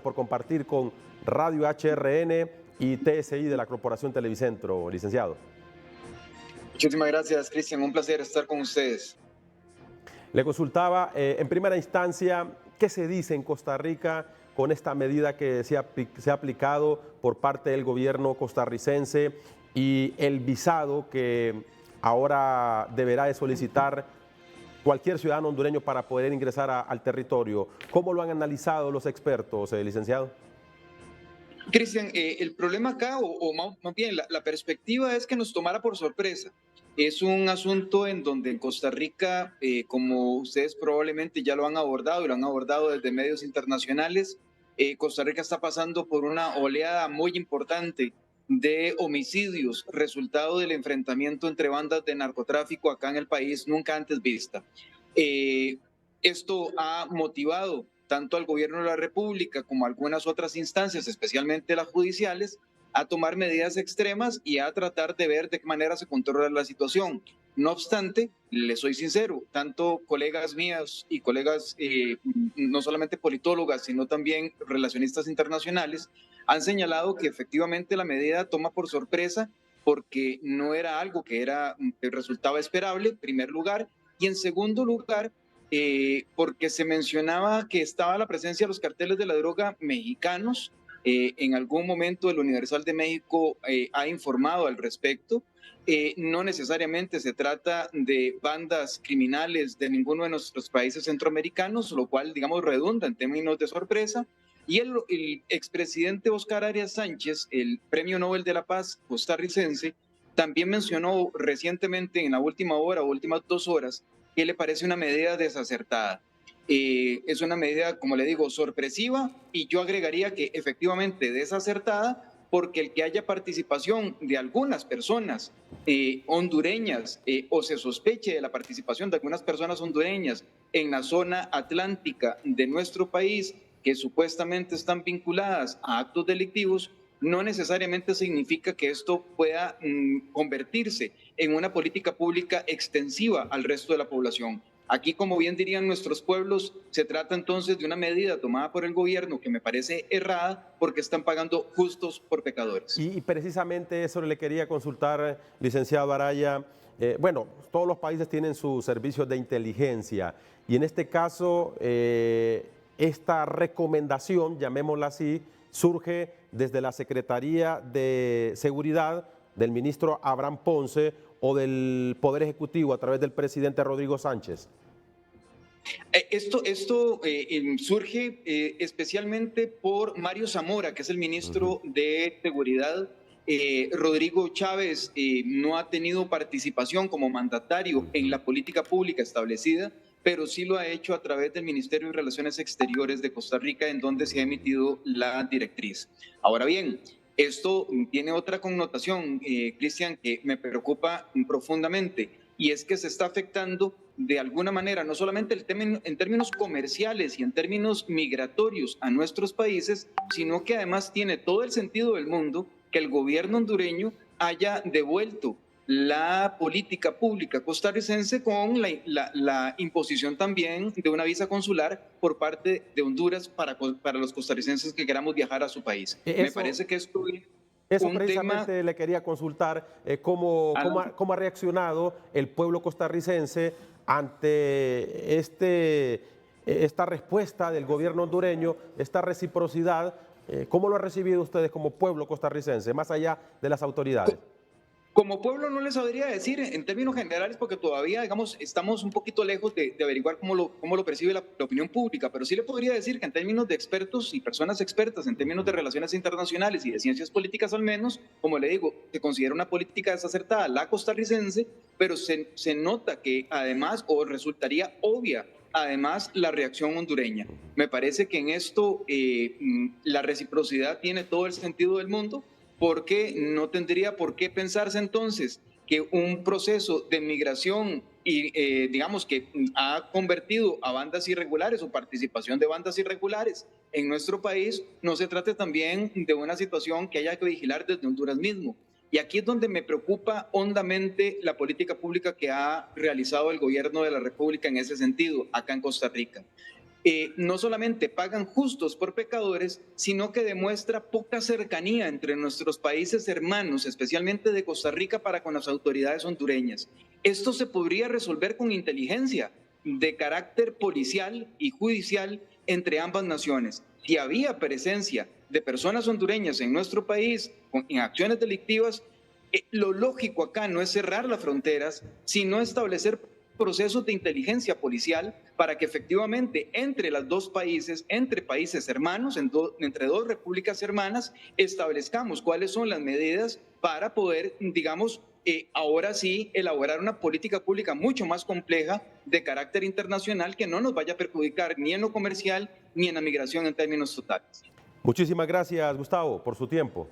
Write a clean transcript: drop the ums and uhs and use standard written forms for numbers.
por compartir con Radio HRN y TSI de la Corporación Televicentro, licenciado. Muchísimas gracias, Cristian. Un placer estar con ustedes. Le consultaba, en primera instancia, ¿qué se dice en Costa Rica con esta medida que se ha aplicado por parte del gobierno costarricense y el visado que ahora deberá de solicitar cualquier ciudadano hondureño para poder ingresar al territorio? ¿Cómo lo han analizado los expertos, licenciado? Cristian, el problema acá, más bien la perspectiva es que nos tomara por sorpresa. Es un asunto en donde en Costa Rica, como ustedes probablemente ya lo han abordado y lo han abordado desde medios internacionales, Costa Rica está pasando por una oleada muy importante de homicidios, resultado del enfrentamiento entre bandas de narcotráfico acá en el país, nunca antes vista. Eh, Esto ha motivado tanto al gobierno de la República como a algunas otras instancias, especialmente las judiciales, a tomar medidas extremas y a tratar de ver de qué manera se controla la situación. No obstante, les soy sincero, tanto colegas mías y colegas no solamente politólogas, sino también relacionistas internacionales, han señalado que efectivamente la medida toma por sorpresa porque no era algo que resultaba esperable, en primer lugar, y en segundo lugar, porque se mencionaba que estaba la presencia de los carteles de la droga mexicanos. En algún momento el Universal de México ha informado al respecto. No necesariamente se trata de bandas criminales de ninguno de nuestros países centroamericanos, lo cual, digamos, redunda en términos de sorpresa. Y el expresidente Oscar Arias Sánchez, el Premio Nobel de la Paz costarricense, también mencionó recientemente, en la última hora o últimas 2 horas, que le parece una medida desacertada. Es una medida, como le digo, sorpresiva, y yo agregaría que efectivamente desacertada, porque el que haya participación de algunas personas hondureñas o se sospeche de la participación de algunas personas hondureñas en la zona atlántica de nuestro país que supuestamente están vinculadas a actos delictivos, no necesariamente significa que esto pueda convertirse en una política pública extensiva al resto de la población. Aquí, como bien dirían nuestros pueblos, se trata entonces de una medida tomada por el gobierno que me parece errada porque están pagando justos por pecadores. Y precisamente eso le quería consultar, licenciado Araya. Bueno, todos los países tienen sus servicios de inteligencia y en este caso esta recomendación, llamémosla así, surge desde la Secretaría de Seguridad del ministro Abraham Ponce o del Poder Ejecutivo a través del presidente Rodrigo Sánchez. Esto surge especialmente por Mario Zamora, que es el ministro de Seguridad. Rodrigo Chávez no ha tenido participación como mandatario en la política pública establecida, pero sí lo ha hecho a través del Ministerio de Relaciones Exteriores de Costa Rica, en donde se ha emitido la directriz. Ahora bien, esto tiene otra connotación, Cristian, que me preocupa profundamente, y es que se está afectando de alguna manera, no solamente en términos comerciales y en términos migratorios a nuestros países, sino que además tiene todo el sentido del mundo que el gobierno hondureño haya devuelto la política pública costarricense con la imposición también de una visa consular por parte de Honduras para los costarricenses que queramos viajar a su país. Me parece que esto es un precisamente tema. le quería consultar cómo ha reaccionado el pueblo costarricense ante esta respuesta del gobierno hondureño, esta reciprocidad. ¿Cómo lo han recibido ustedes como pueblo costarricense, más allá de las autoridades? Como pueblo no les sabría decir en términos generales porque todavía, digamos, estamos un poquito lejos de averiguar cómo lo percibe la opinión pública, pero sí le podría decir que en términos de expertos y personas expertas, en términos de relaciones internacionales y de ciencias políticas al menos, como le digo, se considera una política desacertada la costarricense, pero se nota que además, o resultaría obvia, además, la reacción hondureña. Me parece que en esto la reciprocidad tiene todo el sentido del mundo, porque no tendría por qué pensarse entonces que un proceso de migración y digamos que ha convertido a bandas irregulares o participación de bandas irregulares en nuestro país, no se trate también de una situación que haya que vigilar desde Honduras mismo. Y aquí es donde me preocupa hondamente la política pública que ha realizado el gobierno de la República en ese sentido, acá en Costa Rica. no solamente pagan justos por pecadores, sino que demuestra poca cercanía entre nuestros países hermanos, especialmente de Costa Rica, para con las autoridades hondureñas. Esto se podría resolver con inteligencia de carácter policial y judicial entre ambas naciones. Si había presencia de personas hondureñas en nuestro país en acciones delictivas, lo lógico acá no es cerrar las fronteras, sino establecer procesos de inteligencia policial para que efectivamente entre los dos países, entre países hermanos, entre dos repúblicas hermanas, establezcamos cuáles son las medidas para poder, digamos, ahora sí elaborar una política pública mucho más compleja de carácter internacional que no nos vaya a perjudicar ni en lo comercial ni en la migración en términos totales. Muchísimas gracias, Gustavo, por su tiempo.